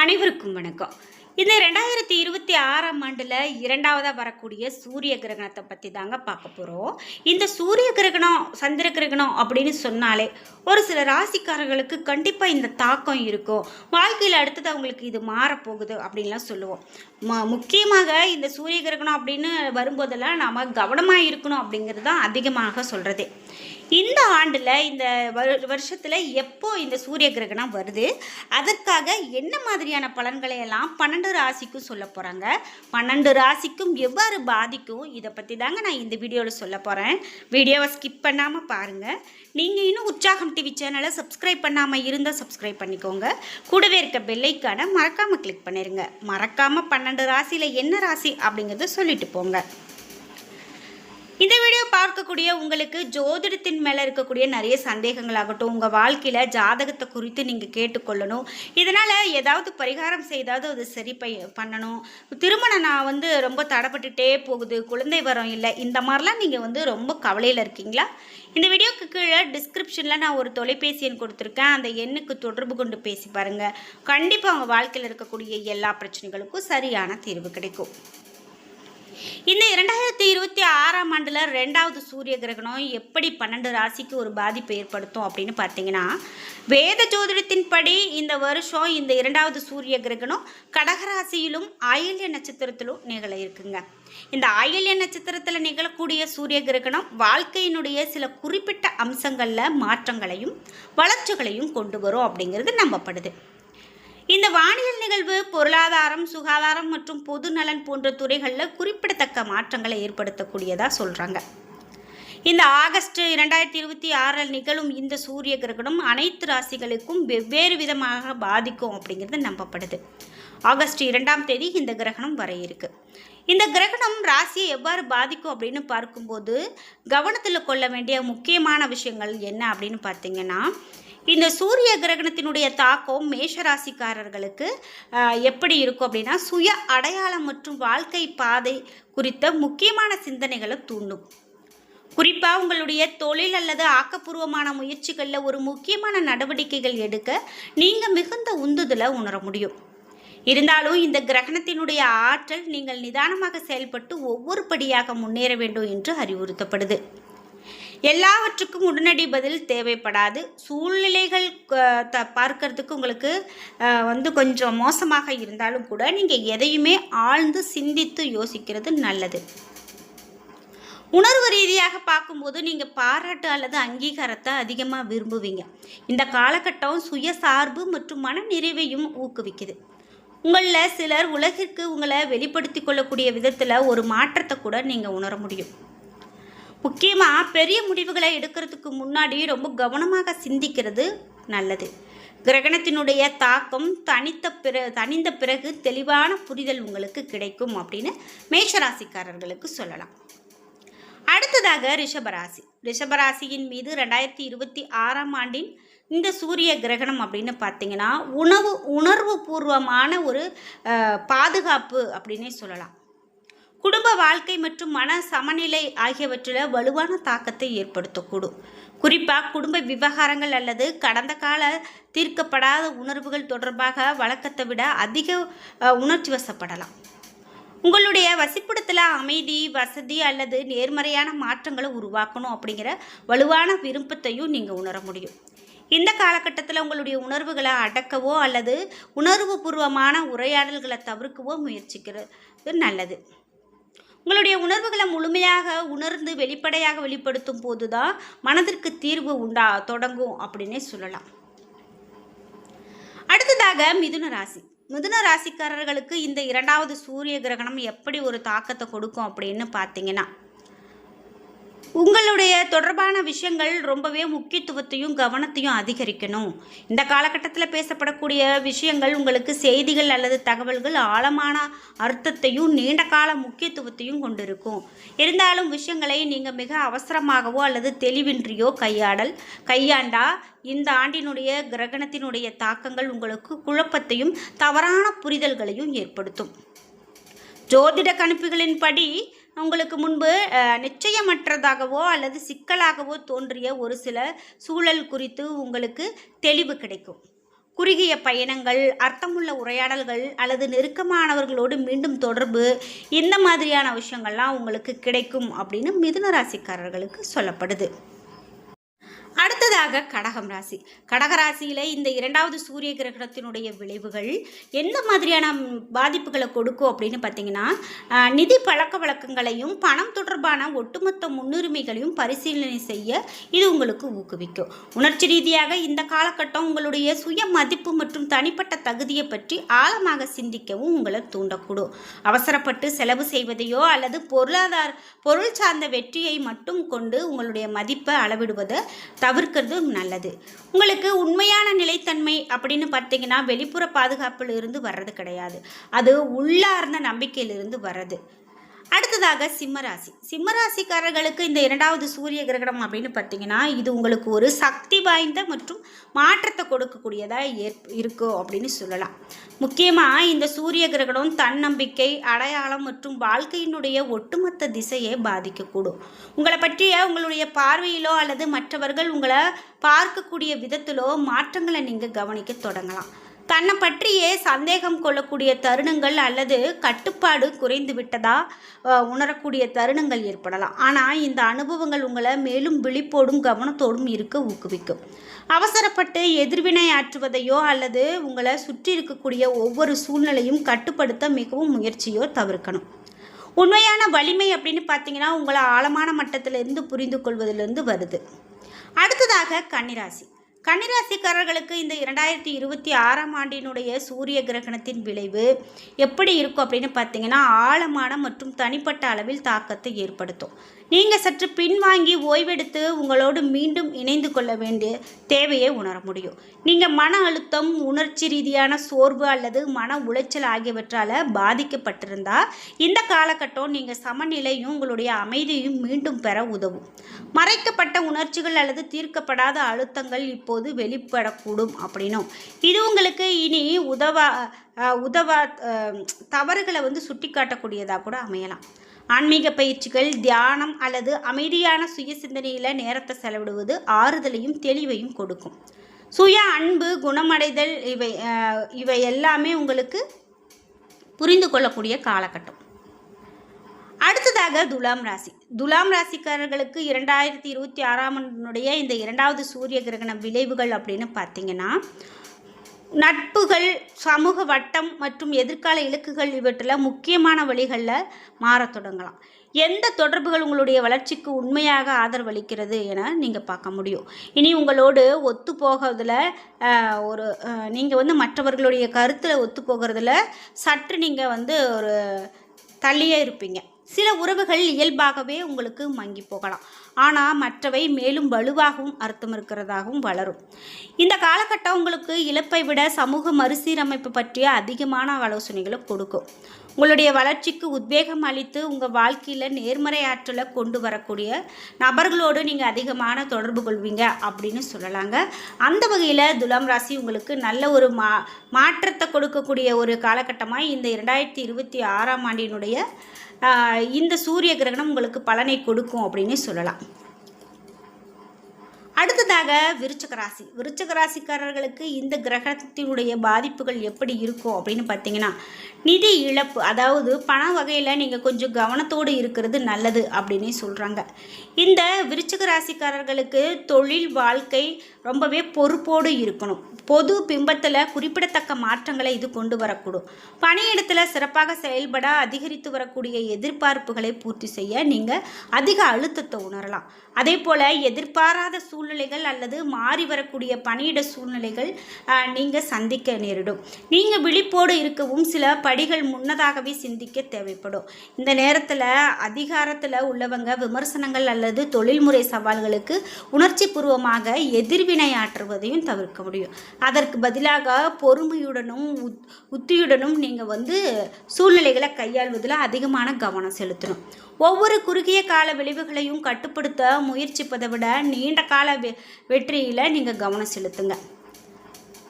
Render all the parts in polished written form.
அனைவருக்கும் வணக்கம். இந்த 2026ஆம் ஆண்டில் இரண்டாவதாக வரக்கூடிய சூரிய கிரகணத்தை பற்றி தாங்க பார்க்க போகிறோம். இந்த சூரிய கிரகணம் சந்திர கிரகணம் அப்படின்னு சொன்னாலே ஒரு சில ராசிக்காரர்களுக்கு கண்டிப்பாக இந்த தாக்கம் இருக்கும். வாழ்க்கையில் அடுத்தது அவங்களுக்கு இது மாறப்போகுது அப்படின்லாம் சொல்லுவோம். முக்கியமாக இந்த சூரிய கிரகணம் அப்படின்னு வரும்போதெல்லாம் நாம் கவனமாக இருக்கணும் அப்படிங்கிறது தான் அதிகமாக சொல்கிறதே. இந்த ஆண்டில் இந்த வருஷத்தில் எப்போ இந்த சூரிய கிரகணம் வருது, அதற்காக என்ன மாதிரியான பலன்களை எல்லாம் 12 ராசிக்கும் சொல்ல போகிறாங்க, 12 ராசிக்கும் எவ்வாறு பாதிக்கும், இதை பற்றி தாங்க நான் இந்த வீடியோவில் சொல்ல போகிறேன். வீடியோவை ஸ்கிப் பண்ணாமல் பாருங்கள். நீங்கள் இன்னும் உற்சாகம் டிவி சேனலை சப்ஸ்கிரைப் பண்ணாமல் இருந்தால் சப்ஸ்கிரைப் பண்ணிக்கோங்க. கூடவே இருக்க பெல்லைக்கான மறக்காமல் கிளிக் பண்ணிடுங்க. மறக்காமல் 12 ராசியில் என்ன ராசி அப்படிங்கிறத சொல்லிட்டு போங்க. இந்த வீடியோ பார்க்கக்கூடிய உங்களுக்கு ஜோதிடத்தின் மேலே இருக்கக்கூடிய நிறைய சந்தேகங்களாகட்டும், உங்கள் வாழ்க்கையில் ஜாதகத்தை குறித்து நீங்கள் கேட்டுக்கொள்ளணும், இதனால் ஏதாவது பரிகாரம் செய்தாவது அது சரி பண்ணணும், திருமணம் நான் ரொம்ப தடைப்பட்டுட்டே போகுது, குழந்தை வரம் இல்லை, இந்த மாதிரிலாம் நீங்கள் ரொம்ப கவலையில் இருக்கீங்களா? இந்த வீடியோக்கு கீழே டிஸ்கிரிப்ஷனில் நான் ஒரு தொலைபேசி எண் கொடுத்துருக்கேன். அந்த எண்ணுக்கு தொடர்பு கொண்டு பேசி பாருங்கள். கண்டிப்பாக உங்கள் வாழ்க்கையில் இருக்கக்கூடிய எல்லா பிரச்சனைகளுக்கும் சரியான தீர்வு கிடைக்கும். இந்த 2026ஆம் ஆண்டில் 2வது சூரிய கிரகணம் எப்படி 12 ராசிக்கு ஒரு பாதிப்பை ஏற்படுத்தும் அப்படின்னு பார்த்தீங்கன்னா, வேத ஜோதிடத்தின்படி இந்த வருஷம் இந்த 2வது சூரிய கிரகணம் கடகராசியிலும் ஆயில்ய நட்சத்திரத்திலும் நிகழ இருக்குங்க. இந்த ஆயில்ய நட்சத்திரத்தில் நிகழக்கூடிய சூரிய கிரகணம் வாழ்க்கையினுடைய சில குறிப்பிட்ட அம்சங்களில் மாற்றங்களையும் வளர்ச்சிகளையும் கொண்டு வரும் அப்படிங்கிறது நம்பப்படுது. இந்த வானியல் நிகழ்வு பொருளாதாரம், சுகாதாரம் மற்றும் பொது நலன் போன்ற துறைகளில் குறிப்பிடத்தக்க மாற்றங்களை ஏற்படுத்தக்கூடியதாக சொல்கிறாங்க. இந்த ஆகஸ்ட் 2026 நிகழும் இந்த சூரிய கிரகணம் அனைத்து ராசிகளுக்கும் வெவ்வேறு விதமாக பாதிக்கும் அப்படிங்கிறது நம்பப்படுது. ஆகஸ்ட் 2ஆம் தேதி இந்த கிரகணம் வர இருக்கு. இந்த கிரகணம் ராசியை எவ்வாறு பாதிக்கும் அப்படின்னு பார்க்கும்போது கவனத்தில் கொள்ள வேண்டிய முக்கியமான விஷயங்கள் என்ன அப்படின்னு பார்த்தீங்கன்னா, இந்த சூரிய கிரகணத்தினுடைய தாக்கம் மேஷராசிக்காரர்களுக்கு எப்படி இருக்கும் அப்படின்னா, சுய அடையாளம் மற்றும் வாழ்க்கை பாதை குறித்த முக்கியமான சிந்தனைகளை தூண்டும். குறிப்பாக உங்களுடைய தொழில் அல்லது ஆக்கப்பூர்வமான முயற்சிகளில் ஒரு முக்கியமான நடவடிக்கைகள் எடுக்க நீங்கள் மிகுந்த உந்துதலை உணர முடியும். இருந்தாலும் இந்த கிரகணத்தினுடைய ஆற்றல் நீங்கள் நிதானமாக செயல்பட்டு ஒவ்வொரு படியாக முன்னேற வேண்டும் என்று அறிவுறுத்தப்படுது. எல்லாவற்றுக்கும் உடனடி பதில் தேவைப்படாது. சூழ்நிலைகள் பார்க்கறதுக்கு உங்களுக்கு கொஞ்சம் மோசமாக இருந்தாலும் கூட நீங்கள் எதையுமே ஆழ்ந்து சிந்தித்து யோசிக்கிறது நல்லது. உணர்வு ரீதியாக பார்க்கும்போது நீங்கள் பாராட்டு அல்லது அங்கீகாரத்தை அதிகமாக விரும்புவீங்க. இந்த காலகட்டம் சுயசார்பு மற்றும் மன நிறைவையும் ஊக்குவிக்குது. உங்களில் சிலர் உலகிற்கு உங்களை வெளிப்படுத்தி கொள்ளக்கூடிய விதத்தில் ஒரு மாற்றத்தை கூட நீங்கள் உணர முடியும். முக்கியமாக பெரிய முடிவுகளை எடுக்கிறதுக்கு முன்னாடி ரொம்ப கவனமாக சிந்திக்கிறது நல்லது. கிரகணத்தினுடைய தாக்கம் தணிந்த பிறகு தெளிவான புரிதல் உங்களுக்கு கிடைக்கும் அப்படின்னு மேஷராசிக்காரர்களுக்கு சொல்லலாம். அடுத்ததாக ரிஷபராசியின் மீது 2026ஆம் ஆண்டின் இந்த சூரிய கிரகணம் அப்படின்னு பார்த்தீங்கன்னா உணர்வு பூர்வமான ஒரு பாதுகாப்பு அப்படின்னே சொல்லலாம். குடும்ப வாழ்க்கை மற்றும் மன சமநிலை ஆகியவற்றில் வலுவான தாக்கத்தை ஏற்படுத்தக்கூடும். குறிப்பாக குடும்ப விவகாரங்கள் அல்லது கடந்த கால தீர்க்கப்படாத உணர்வுகள் தொடர்பாக வழக்கத்தை விட அதிக உணர்ச்சி வசப்படலாம். உங்களுடைய வசிப்பிடத்தில் அமைதி, வசதி அல்லது நேர்மறையான மாற்றங்களை உருவாக்கணும் அப்படிங்கிற வலுவான விருப்பத்தையும் நீங்கள் உணர முடியும். இந்த காலகட்டத்தில் உங்களுடைய உணர்வுகளை அடக்கவோ அல்லது உணர்வு பூர்வமான உரையாடல்களை தவிர்க்கவோ முயற்சிக்கிறது நல்லது. உங்களுடைய உணர்வுகளை முழுமையாக உணர்ந்து வெளிப்படையாக வெளிப்படுத்தும் போது தான் மனதிற்கு தீர்வு தொடங்கும் அப்படின்னே சொல்லலாம். அடுத்ததாக மிதுன ராசிக்காரர்களுக்கு இந்த 2வது சூரிய கிரகணம் எப்படி ஒரு தாக்கத்தை கொடுக்கும் அப்படின்னு பார்த்தீங்கன்னா, உங்களுடைய தொடர்பான விஷயங்கள் ரொம்பவே முக்கியத்துவத்தையும் கவனத்தையும் அதிகரிக்கணும். இந்த காலகட்டத்தில் பேசப்படக்கூடிய விஷயங்கள் உங்களுக்கு செய்திகள் அல்லது தகவல்கள் ஆழமான அர்த்தத்தையும் நீண்ட கால முக்கியத்துவத்தையும் கொண்டிருக்கும். இருந்தாலும் விஷயங்களை நீங்கள் மிக அவசரமாகவோ அல்லது தெளிவின்றியோ கையாண்டா இந்த ஆண்டினுடைய கிரகணத்தினுடைய தாக்கங்கள் உங்களுக்கு குழப்பத்தையும் தவறான புரிதல்களையும் ஏற்படுத்தும். ஜோதிட கணிப்புகளின்படி உங்களுக்கு முன்பு நிச்சயமற்றதாகவோ அல்லது சிக்கலாகவோ தோன்றிய ஒரு சில சூழல் குறித்து உங்களுக்கு தெளிவு கிடைக்கும். குறுகிய பயணங்கள், அர்த்தமுள்ள உரையாடல்கள் அல்லது நெருக்கமானவர்களோடு மீண்டும் தொடர்பு, இந்த மாதிரியான விஷயங்கள்லாம் உங்களுக்கு கிடைக்கும் அப்படின்னு மிதுன ராசிக்காரர்களுக்கு சொல்லப்படுது. அடுத்ததாக கடகம் ராசி. கடகராசியில் இந்த இரண்டாவது சூரிய கிரகணத்தினுடைய விளைவுகள் எந்த மாதிரியான பாதிப்புகளை கொடுக்கும் அப்படின்னு பார்த்தீங்கன்னா, நிதி பழக்க வழக்கங்களையும் பணம் தொடர்பான ஒட்டுமொத்த முன்னுரிமைகளையும் பரிசீலனை செய்ய இது உங்களுக்கு ஊக்குவிக்கும். உணர்ச்சி ரீதியாக இந்த காலகட்டம் உங்களுடைய சுய மதிப்பு மற்றும் தனிப்பட்ட தகுதியை பற்றி ஆழமாக சிந்திக்கவும் உங்களை தூண்டக்கூடும். அவசரப்பட்டு செலவு செய்வதையோ அல்லது பொருள் சார்ந்த வெற்றியை மட்டும் கொண்டு உங்களுடைய மதிப்பை அளவிடுவதை தவிர்க்கிறது நல்லது. உங்களுக்கு உண்மையான நிலைத்தன்மை அப்படின்னு பார்த்தீங்கன்னா வெளிப்புற பாதுகாப்பில் இருந்து வர்றது கிடையாது, அது உள்ளார்ந்த நம்பிக்கையிலிருந்து வர்றது. அடுத்ததாக சிம்மராசி. சிம்மராசிக்காரர்களுக்கு இந்த இரண்டாவது சூரிய கிரகணம் அப்படின்னு பார்த்தீங்கன்னா இது உங்களுக்கு ஒரு சக்தி வாய்ந்த மற்றும் மாற்றத்தை கொடுக்கக்கூடியதாக இருக்கும் அப்படின்னு சொல்லலாம். முக்கியமாக இந்த சூரிய கிரகணம் தன்னம்பிக்கை, அடையாளம் மற்றும் வாழ்க்கையினுடைய ஒட்டுமொத்த திசையை பாதிக்கக்கூடும். உங்களை பற்றிய உங்களுடைய பார்வையிலோ அல்லது மற்றவர்கள் உங்களை பார்க்கக்கூடிய விதத்திலோ மாற்றங்களை நீங்கள் கவனிக்க தொடங்கலாம். தன்னை பற்றியே சந்தேகம் கொள்ளக்கூடிய தருணங்கள் அல்லது கட்டுப்பாடு குறைந்து விட்டதா உணரக்கூடிய தருணங்கள் ஏற்படலாம். ஆனால் இந்த அனுபவங்கள் உங்களை மேலும் விழிப்போடும் கவனத்தோடும் இருக்க ஊக்குவிக்கும். அவசரப்பட்டு எதிர்வினை ஆற்றுவதையோ அல்லது உங்களை சுற்றி இருக்கக்கூடிய ஒவ்வொரு சூழ்நிலையும் கட்டுப்படுத்த மிகவும் முயற்சியோ தவிர்க்கணும். உண்மையான வலிமை அப்படின்னு பார்த்தீங்கன்னா உங்களை ஆழமான மட்டத்திலிருந்து புரிந்து கொள்வதிலிருந்து வருது. அடுத்ததாக கன்னிராசி. கன்னிராசிக்காரர்களுக்கு இந்த 2026ஆம் ஆண்டினுடைய சூரிய கிரகணத்தின் விளைவு எப்படி இருக்கும் அப்படின்னு பார்த்தீங்கன்னா ஆழமான மற்றும் தனிப்பட்ட அளவில் தாக்கத்தை ஏற்படுத்தும். நீங்கள் சற்று பின்வாங்கி ஓய்வெடுத்து உங்களோடு மீண்டும் இணைந்து கொள்ள வேண்டிய தேவையை உணர முடியும். நீங்கள் மன அழுத்தம், உணர்ச்சி ரீதியான சோர்வு அல்லது மன உளைச்சல் ஆகியவற்றால் பாதிக்கப்பட்டிருந்தால் இந்த காலகட்டம் நீங்கள் சமநிலையும் உங்களுடைய அமைதியையும் மீண்டும் பெற உதவும். மறைக்கப்பட்ட உணர்ச்சிகள் அல்லது தீர்க்கப்படாத அழுத்தங்கள் இப்போது வெளிப்படக்கூடும் அப்படின்னும் இது உங்களுக்கு இனி உதவா தவறுகளை சுட்டி காட்டக்கூடியதாக கூட அமையலாம். ஆன்மீக பயிற்சிகள், தியானம் அல்லது அமைதியான சுய சிந்தனையில் நேரத்தை செலவிடுவது ஆறுதலையும் தெளிவையும் கொடுக்கும். சுய அன்பு, குணமடைதல் இவை எல்லாமே உங்களுக்கு புரிந்து கொள்ளக்கூடிய காலகட்டம். அடுத்ததாக துலாம் ராசி. துலாம் ராசிக்காரர்களுக்கு 2026ஆம் ஆண்டினுடைய இந்த இரண்டாவது சூரிய கிரகண விளைவுகள் அப்படின்னு பார்த்தீங்கன்னா நட்புகள், சமூக வட்டம் மற்றும் எதிர்கால இலக்குகள் இவற்றில் முக்கியமான வழிகளில் மாறத் தொடங்கலாம். எந்த தொடர்புகள் உங்களுடைய வளர்ச்சிக்கு உண்மையாக ஆதரவளிக்கிறது என நீங்கள் பார்க்க முடியும். இனி உங்களோடு ஒத்து போகிறதுல நீங்கள் மற்றவர்களுடைய கருத்தில் ஒத்து போகிறதுல சற்று நீங்கள் ஒரு தள்ளியே இருப்பீங்க. சில உறவுகள் இயல்பாகவே உங்களுக்கு மங்கி போகலாம், ஆனால் மற்றவை மேலும் வலுவாகவும் அர்த்தம் இருக்கிறதாகவும் வளரும். இந்த காலகட்டம் உங்களுக்கு இழப்பை விட சமூக மறுசீரமைப்பு பற்றிய அதிகமான ஆலோசனைகளை கொடுக்கும். உங்களுடைய வளர்ச்சிக்கு உத்வேகம் அளித்து உங்கள் வாழ்க்கையில் நேர்மறை ஆற்றலை கொண்டு வரக்கூடிய நபர்களோடு நீங்கள் அதிகமான தொடர்பு கொள்வீங்க அப்படின்னு சொல்லலாங்க. அந்த வகையில் துலாம் ராசி உங்களுக்கு நல்ல ஒரு மாற்றத்தை கொடுக்கக்கூடிய ஒரு காலகட்டமாக இந்த 2026ஆம் ஆண்டினுடைய இந்த சூரிய கிரகணம் உங்களுக்கு பலனை கொடுக்கும் அப்படின்னு சொல்லலாம். அடுத்ததாக விருச்சிக ராசி. விருச்சிக ராசிக்காரர்களுக்கு இந்த கிரகத்தினுடைய பாதிப்புகள் எப்படி இருக்கும் அப்படின்னு பார்த்தீங்கன்னா நிதி இழப்பு, அதாவது பண வகையில் நீங்கள் கொஞ்சம் கவனத்தோடு இருக்கிறது நல்லது அப்படின்னு சொல்கிறாங்க. இந்த விருச்சிக ராசிக்காரர்களுக்கு தொழில் வாழ்க்கை ரொம்பவே பொறுப்போடு இருக்கணும். பொது பிம்பத்தில் குறிப்பிடத்தக்க மாற்றங்களை இது கொண்டு வரக்கூடும். பணியிடத்தில் சிறப்பாக செயல்பட அதிகரித்து வரக்கூடிய எதிர்பார்ப்புகளை பூர்த்தி செய்ய நீங்கள் அதிக அழுத்தத்தை உணரலாம். அதே போல் எதிர்பாராத சூழ்நிலைகள் அல்லது மாறி வரக்கூடிய பணியிட சூழ்நிலைகள் நீங்கள் சந்திக்க நேரிடும். நீங்கள் விழிப்போடு இருக்கவும் சில படிகள் முன்னதாகவே சிந்திக்க தேவைப்படும். இந்த நேரத்தில் அதிகாரத்தில் உள்ளவங்க விமர்சனங்கள் அல்லது தொழில்முறை சவால்களுக்கு உணர்ச்சி பூர்வமாக எதிர்வினையாற்றுவதையும் தவிர்க்க முடியும். அதற்கு பதிலாக பொறுமையுடனும் உத்தியுடனும் நீங்கள் சூழ்நிலைகளை கையாள்வதில் அதிகமான கவனம் செலுத்தணும். ஒவ்வொரு குறுகிய கால விளைவுகளையும் கட்டுப்படுத்த முயற்சிப்பதை விட நீண்ட கால வெற்றியில் நீங்கள் கவனம் செலுத்துங்க.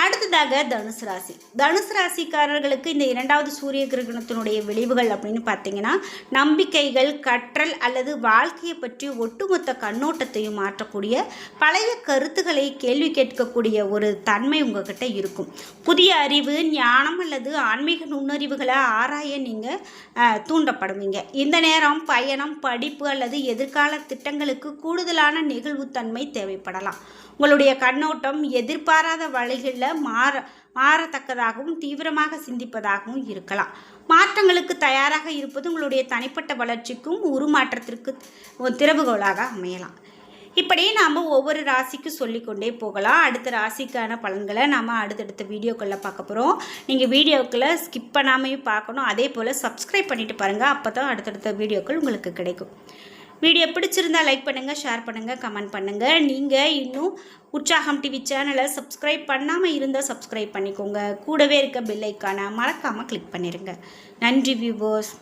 அடுத்ததாக தனுசு ராசி. தனுசு ராசிக்காரர்களுக்கு இந்த இரண்டாவது சூரிய கிரகணத்தினுடைய விளைவுகள் அப்படின்னு பார்த்தீங்கன்னா, நம்பிக்கைகள், கற்றல் அல்லது வாழ்க்கையை பற்றி ஒட்டுமொத்த கண்ணோட்டத்தையும் மாற்றக்கூடிய பழைய கருத்துக்களை கேள்வி கேட்கக்கூடிய ஒரு தன்மை உங்ககிட்ட இருக்கும். புதிய அறிவு, ஞானம் அல்லது ஆன்மீக நுண்ணறிவுகளை ஆராய நீங்கள் தூண்டப்படுவீங்க. இந்த நேரம் பயணம், படிப்பு அல்லது எதிர்கால திட்டங்களுக்கு கூடுதலான நெகிழ்வுத்தன்மை தேவைப்படலாம். உங்களுடைய கண்ணோட்டம் எதிர்பாராத வழிகளில் மாறத்தக்கதாகவும் தீவிரமாக சிந்திப்பதாகவும் இருக்கலாம். மாற்றங்களுக்கு தயாராக இருப்பது உங்களுடைய தனிப்பட்ட வளர்ச்சிக்கும் உருமாற்றத்திற்கு திறவுகோலாக அமையலாம். இப்படியே நாம் ஒவ்வொரு ராசிக்கும் சொல்லிக்கொண்டே போகலாம். அடுத்த ராசிக்கான பலன்களை நாம் அடுத்தடுத்த வீடியோக்களில் பார்க்க போகிறோம். நீங்கள் வீடியோக்களை ஸ்கிப் பண்ணாமையும் பார்க்கணும். அதே போல் சப்ஸ்கிரைப் பண்ணிவிட்டு பாருங்கள். அப்போ தான் அடுத்தடுத்த வீடியோக்கள் உங்களுக்கு கிடைக்கும். வீடியோ பிடிச்சிருந்தால் லைக் பண்ணுங்கள், ஷேர் பண்ணுங்கள், கமெண்ட் பண்ணுங்கள். நீங்கள் இன்னும் உற்சாகம் டிவி சேனலை சப்ஸ்கிரைப் பண்ணாமல் இருந்தால் சப்ஸ்கிரைப் பண்ணிக்கோங்க. கூடவே இருக்க பெல் ஐக்கானை மறக்காமல் கிளிக் பண்ணிடுங்க. நன்றி வியூவர்ஸ்.